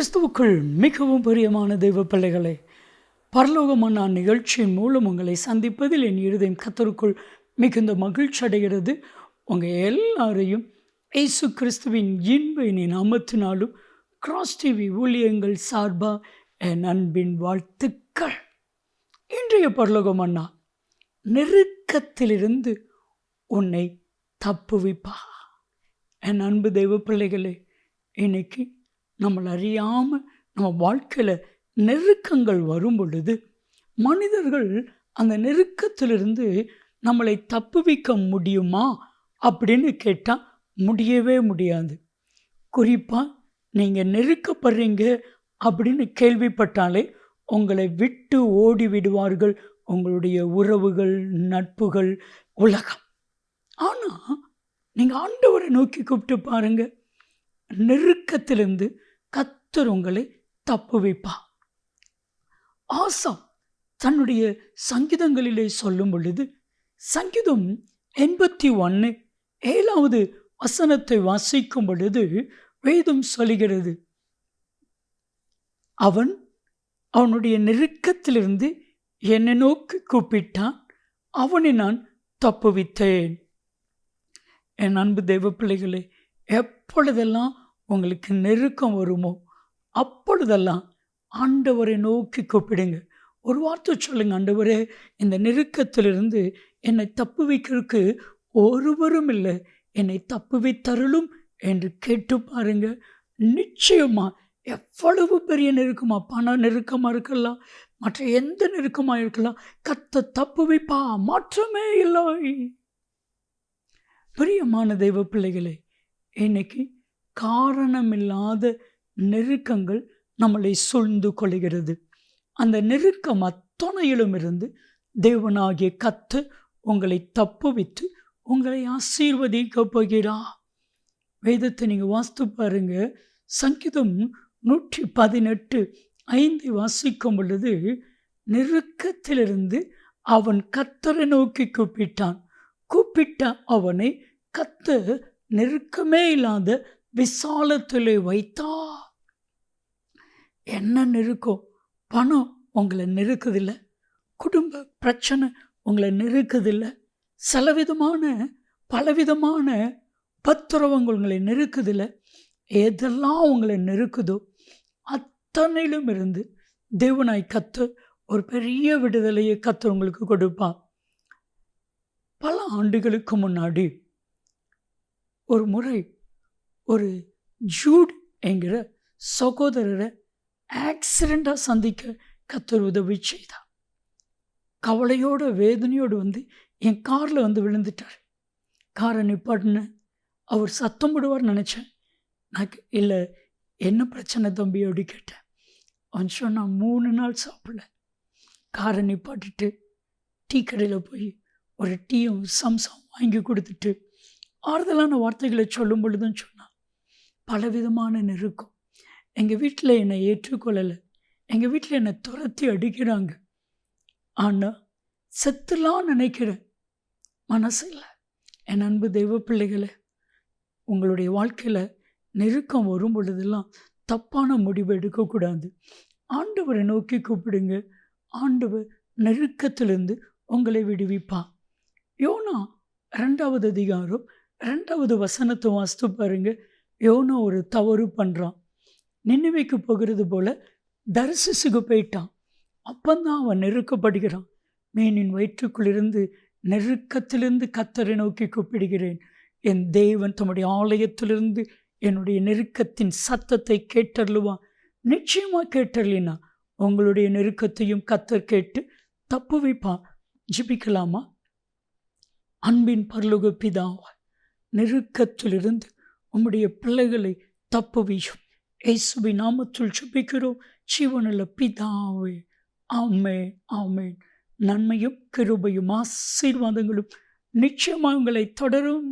கிறிஸ்துவுக்குள் மிகவும் பிரியமான தெய்வ பிள்ளைகளே, பரலோகமான நிகழ்ச்சியின் மூலம் உங்களை சந்திப்பதில் என் இருதயம் கர்த்தருக்குள் மிகுந்த மகிழ்ச்சி அடைகிறது. உங்கள் எல்லாரையும் இயேசு கிறிஸ்துவின் இன்ப இனி நாமத்தினாலும் கிராஸ் டிவி ஊழியங்கள் சார்பாக என் அன்பின் வாழ்த்துக்கள். இன்றைய பரலோகமன்னா நெருக்கத்திலிருந்து உன்னை தப்புவிப்பா. என் அன்பு தெய்வ பிள்ளைகளே, இன்னைக்கு நம்மளை அறியாமல் நம்ம வாழ்க்கையில் நெருக்கங்கள் வரும் பொழுது மனிதர்கள் அந்த நெருக்கத்திலிருந்து நம்மளை தப்புவிக்க முடியுமா அப்படின்னு கேட்டால் முடியவே முடியாது. குறிப்பாக நீங்கள் நெருக்கப்படுறீங்க அப்படின்னு கேள்விப்பட்டாலே உங்களை விட்டு ஓடி விடுவார்கள் உங்களுடைய உறவுகள், நட்புகள், உலகம். ஆனால் நீங்கள் ஆண்டவரை நோக்கி கூப்பிட்டு பாருங்க, நெருக்கத்திலிருந்து கர்த்தர் உங்களை தப்புவிப்பா. ஆசா தன்னுடைய சங்கீதங்களிலே சொல்லும் பொழுது சங்கீதம் 81:7 வசனத்தை வாசிக்கும் பொழுது வேதம் சொல்கிறது, அவனுடைய நெருக்கத்திலிருந்து என்னை நோக்கி கூப்பிட்டான், அவனை நான் தப்புவித்தேன். என் அன்பு தெய்வ பிள்ளைகளே, எப்பொழுதெல்லாம் உங்களுக்கு நெருக்கம் வருமோ அப்பொழுதெல்லாம் ஆண்டவரை நோக்கி கூப்பிடுங்க. ஒரு வார்த்தை சொல்லுங்க, ஆண்டவரே இந்த நெருக்கத்திலிருந்து என்னை தப்புவிக்கிறதுக்கு ஒருவரும் இல்லை, என்னை தப்புவித்தருளும் என்று கேட்டு பாருங்க. நிச்சயமா எவ்வளவு பெரிய நெருக்கமாக, பண நெருக்கமாக இருக்கலாம், மற்ற எந்த நெருக்கமாக இருக்கலாம், கர்த்தர் தப்புவிப்பா, மாற்றமே இல்லை. பிரியமான தெய்வ பிள்ளைகளே, இன்னைக்கு காரணமில்லாத நெருக்கங்கள் நம்மளை சூழ்ந்து கொள்கிறது. அந்த நெருக்கம் அத்தனையிலும் இருந்து தேவனாகிய கர்த்தர் உங்களை தப்புவித்து உங்களை ஆசீர்வதிக்க போகிறார். வேதத்தை நீங்கள் வாசித்து பாருங்க. சங்கீதம் 118:5 வாசிக்கும் பொழுது, நெருக்கத்திலிருந்து அவன் கர்த்தரை நோக்கி கூப்பிட்டான், கூப்பிட்ட அவனை கர்த்தர் நெருக்கமே இல்லாத விசாலத்திலே வைத்தா. என்ன நெருக்கம்? பணம் உங்களை நெருக்குதில்லை, குடும்ப பிரச்சனை உங்களை நெருக்குதில்லை, பலவிதமான பத்திரவங்கள் உங்களை நெருக்குதில்லை. எதெல்லாம் உங்களை நெருக்குதோ அத்தனையிலும் இருந்து தேவனாய் கர்த்தர் ஒரு பெரிய விடுதலையை கர்த்தர் உங்களுக்கு கொடுப்பான். பல ஆண்டுகளுக்கு முன்னாடி ஒரு முறை ஒரு ஜூட் என்கிற சகோதரரை ஆக்சிடெண்ட்டாக சந்திக்க கர்த்தர் உதவி செய்தார். கவலையோடு வேதனையோடு என் காரில் விழுந்துட்டார். காரை நிப்பாட்டின. அவர் சத்தம் போடுவார் நினச்சேன். நான் இல்லை, என்ன பிரச்சனை தம்பி அப்படி கேட்டேன். அவன் சொன்னான், 3 நாள் சாப்பிடல. காரை நிப்பாட்டிட்டு டீ கடையில் போய் ஒரு டீயும் சம்சம் வாங்கி கொடுத்துட்டு ஆறுதலான வார்த்தைகளை சொல்லும் பொழுதும் சொன்னான், பலவிதமான நெருக்கம். எங்கள் வீட்டில் என்னை ஏற்றுக்கொள்ளலை, எங்கள் வீட்டில் என்னை துரத்தி அடிக்கிறாங்க, ஆனால் செத்துலாம் நினைக்கிறேன், மனசு இல்லை. என் அன்பு தெய்வ பிள்ளைகளை, உங்களுடைய வாழ்க்கையில் நெருக்கம் வரும் பொழுதெல்லாம் தப்பான முடிவு எடுக்கக்கூடாது. ஆண்டவரை நோக்கி கூப்பிடுங்க, ஆண்டவர் நெருக்கத்திலிருந்து உங்களை விடுவிப்பான். யோனா 2வது அதிகாரம் 2வது வசனத்தை வாசித்து பாருங்க. யோனா ஒரு தவறு பண்ணுறான். நினிவேக்கு போகிறது போல தர்சிசுக்கு போயிட்டான். அப்பந்தான் அவன் நெருக்கப்படுகிறான். மீனின் வயிற்றுக்குள்ளிருந்து நெருக்கத்திலிருந்து கர்த்தரை நோக்கி கூப்பிடுகிறேன். என் தேவன் தம்முடைய ஆலயத்திலிருந்து என்னுடைய நெருக்கத்தின் சத்தத்தை கேட்டருளுவான். நிச்சயமாக கேட்டருளினா உங்களுடைய நெருக்கத்தையும் கர்த்தர் கேட்டு தப்புவிப்பான். ஜெபிக்கலாமா? அன்பின் பரலோக பிதாவா, நெருக்கத்திலிருந்து உம்முடைய பிள்ளைகளை தப்புவியும் இயேசுவின் நாமத்தில் ஜெபிக்கிறோம் ஜீவனுள்ள பிதாவே. ஆமென், ஆமென். நன்மையும் கிருபையும் ஆசீர்வாதங்களும் நிச்சயமாக உங்களை தொடரும்.